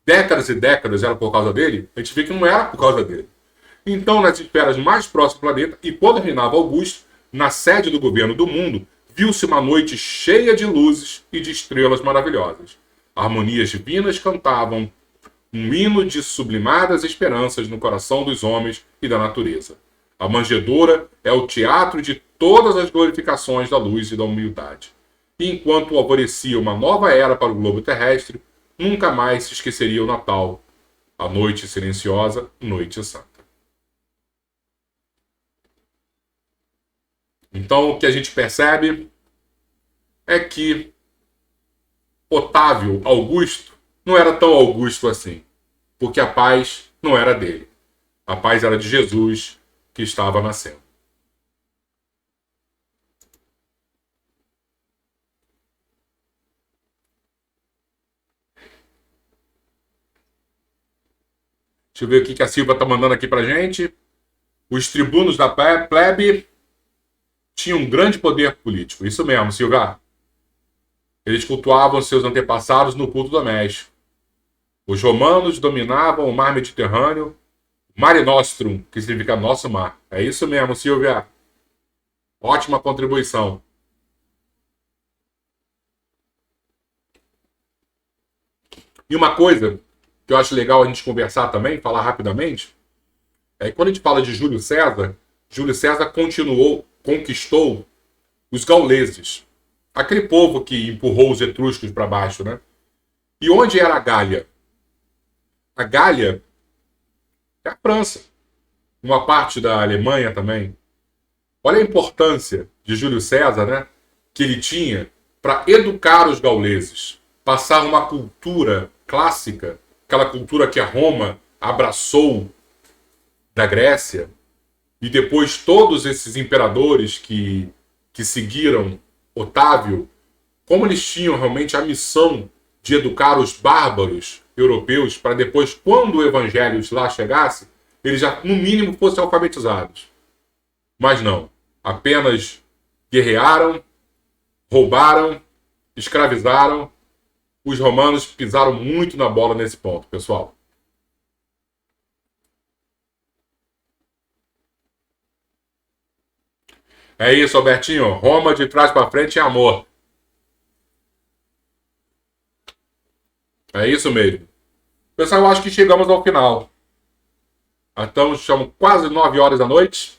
décadas e décadas era por causa dele, a gente vê que não era por causa dele. Então, nas esferas mais próximas do planeta, e quando reinava Augusto, na sede do governo do mundo, viu-se uma noite cheia de luzes e de estrelas maravilhosas. Harmonias divinas cantavam um hino de sublimadas esperanças no coração dos homens e da natureza. A manjedoura é o teatro de todas as glorificações da luz e da humildade. E enquanto alvorecia uma nova era para o globo terrestre, nunca mais se esqueceria o Natal, a noite silenciosa, noite santa. Então, o que a gente percebe é que Otávio Augusto não era tão Augusto assim, porque a paz não era dele. A paz era de Jesus, que estava nascendo. Deixa eu ver o que a Silva está mandando aqui para gente. Os tribunos da plebe tinham um grande poder político. Isso mesmo, Silva. Eles cultuavam seus antepassados no culto doméstico. Os romanos dominavam o mar Mediterrâneo, Mare Nostrum, que significa nosso mar. É isso mesmo, Silvia. Ótima contribuição. E uma coisa que eu acho legal a gente conversar também, falar rapidamente, é que quando a gente fala de Júlio César conquistou os gauleses. Aquele povo que empurrou os etruscos para baixo, né? E onde era a Gália? A Gália é a França. Uma parte da Alemanha também. Olha a importância de Júlio César, né? Que ele tinha para educar os gauleses. Passar uma cultura clássica, aquela cultura que a Roma abraçou da Grécia. E depois todos esses imperadores que seguiram Otávio, como eles tinham realmente a missão de educar os bárbaros europeus para depois, quando o evangelho lá chegasse, eles já, no mínimo, fossem alfabetizados. Mas não. Apenas guerrearam, roubaram, escravizaram. Os romanos pisaram muito na bola nesse ponto, pessoal. É isso, Albertinho. Roma de trás para frente é amor. É isso mesmo. Pessoal, eu acho que chegamos ao final. Estamos quase 9 horas da noite.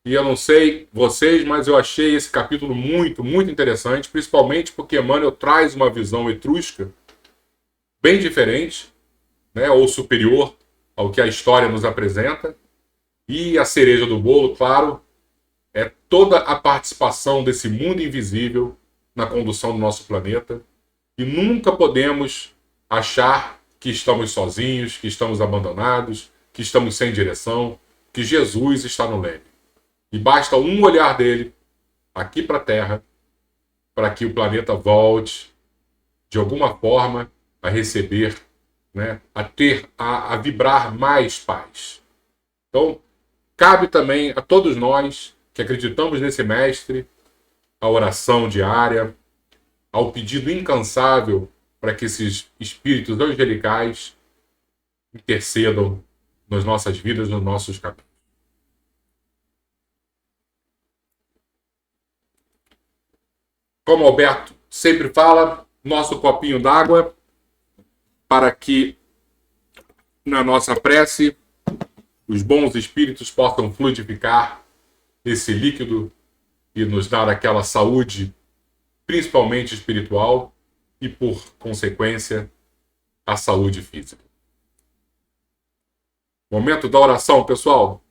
E eu não sei vocês, mas eu achei esse capítulo muito, muito interessante. Principalmente porque Emmanuel traz uma visão etrusca bem diferente, né, ou superior ao que a história nos apresenta. E a cereja do bolo, claro, é toda a participação desse mundo invisível na condução do nosso planeta. E nunca podemos achar que estamos sozinhos, que estamos abandonados, que estamos sem direção, que Jesus está no leme. E basta um olhar dele aqui para a Terra para que o planeta volte, de alguma forma, a receber, né, a vibrar mais paz. Então, cabe também a todos nós que acreditamos nesse mestre, a oração diária, ao pedido incansável para que esses espíritos angelicais intercedam nas nossas vidas, nos nossos caminhos. Como Alberto sempre fala, nosso copinho d'água, para que na nossa prece os bons espíritos possam fluidificar esse líquido e nos dar aquela saúde, principalmente espiritual, e por consequência, a saúde física. Momento da oração, pessoal.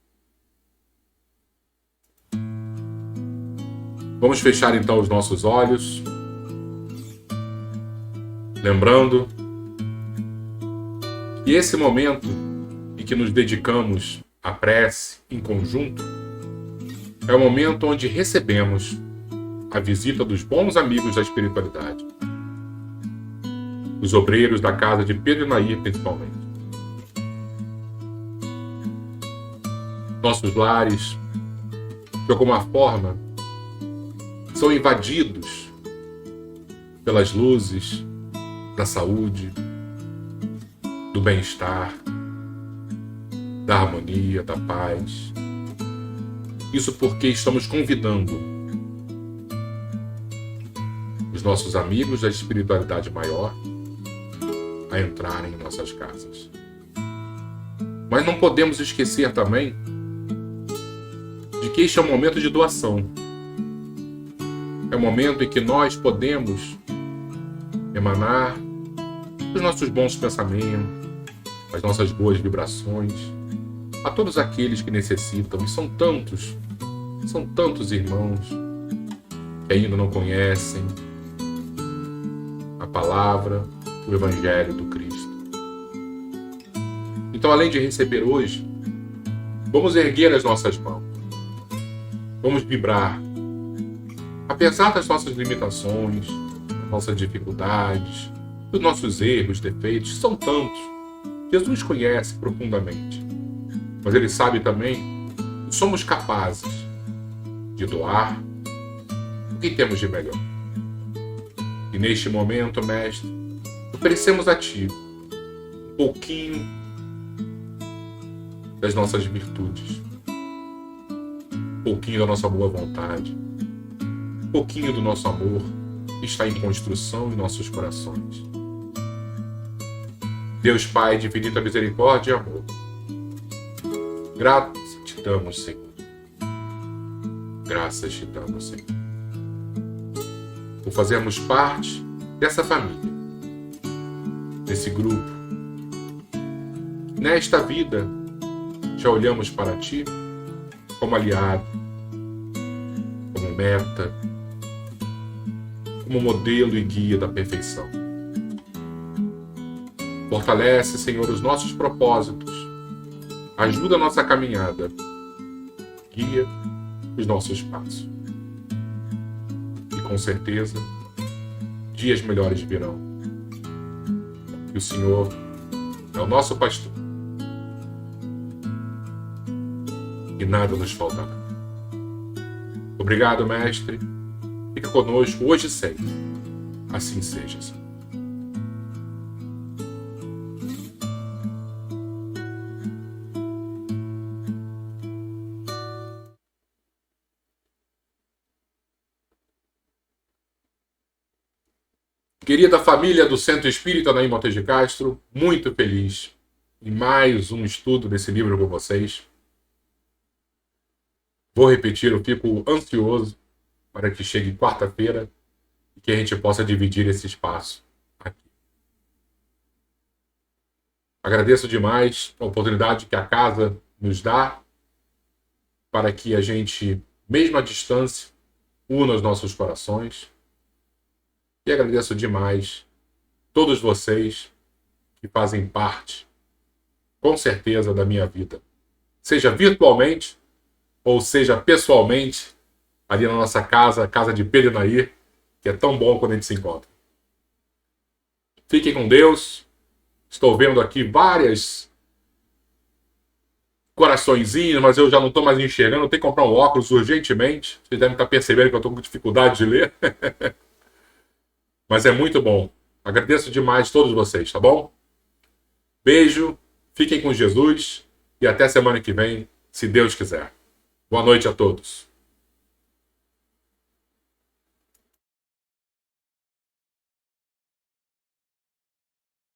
Vamos fechar então os nossos olhos, lembrando que esse momento em que nos dedicamos à prece em conjunto é o momento onde recebemos a visita dos bons amigos da espiritualidade, os obreiros da casa de Pedro e Nair, principalmente. Nossos lares, de alguma forma, são invadidos pelas luzes da saúde, do bem-estar, da harmonia, da paz. Isso porque estamos convidando os nossos amigos da espiritualidade maior a entrarem em nossas casas. Mas não podemos esquecer também de que este é um momento de doação. É um momento em que nós podemos emanar os nossos bons pensamentos, as nossas boas vibrações a todos aqueles que necessitam. E são tantos irmãos que ainda não conhecem a palavra, o Evangelho do Cristo. Então, além de receber hoje, vamos erguer as nossas mãos. Vamos vibrar. Apesar das nossas limitações, das nossas dificuldades, dos nossos erros, defeitos, são tantos. Jesus conhece profundamente. Mas Ele sabe também que somos capazes de doar o que temos de melhor. E neste momento, Mestre, oferecemos a Ti um pouquinho das nossas virtudes, um pouquinho da nossa boa vontade, um pouquinho do nosso amor que está em construção em nossos corações. Deus Pai de infinita misericórdia e amor, graças te damos, Senhor. Graças te damos, Senhor, por fazermos parte dessa família, desse grupo. Nesta vida, já olhamos para Ti como aliado, como meta, como modelo e guia da perfeição. Fortalece, Senhor, os nossos propósitos, ajuda a nossa caminhada, guia os nossos passos. E com certeza, dias melhores virão. E o Senhor é o nosso pastor. E nada nos faltará. Obrigado, Mestre. Fica conosco hoje e sempre. Assim seja, Senhor. Querida família do Centro Espírita Nair Montes de Castro, muito feliz em mais um estudo desse livro com vocês. Vou repetir, eu fico ansioso para que chegue quarta-feira e que a gente possa dividir esse espaço aqui. Agradeço demais a oportunidade que a casa nos dá para que a gente, mesmo à distância, una os nossos corações. E agradeço demais todos vocês que fazem parte, com certeza, da minha vida. Seja virtualmente ou seja pessoalmente, ali na nossa casa, a casa de Pedro e Nair, que é tão bom quando a gente se encontra. Fiquem com Deus. Estou vendo aqui várias coraçõezinhos, mas eu já não estou mais enxergando. Eu tenho que comprar um óculos urgentemente. Vocês devem estar percebendo que eu estou com dificuldade de ler. Mas é muito bom. Agradeço demais a todos vocês, tá bom? Beijo, fiquem com Jesus e até semana que vem, se Deus quiser. Boa noite a todos.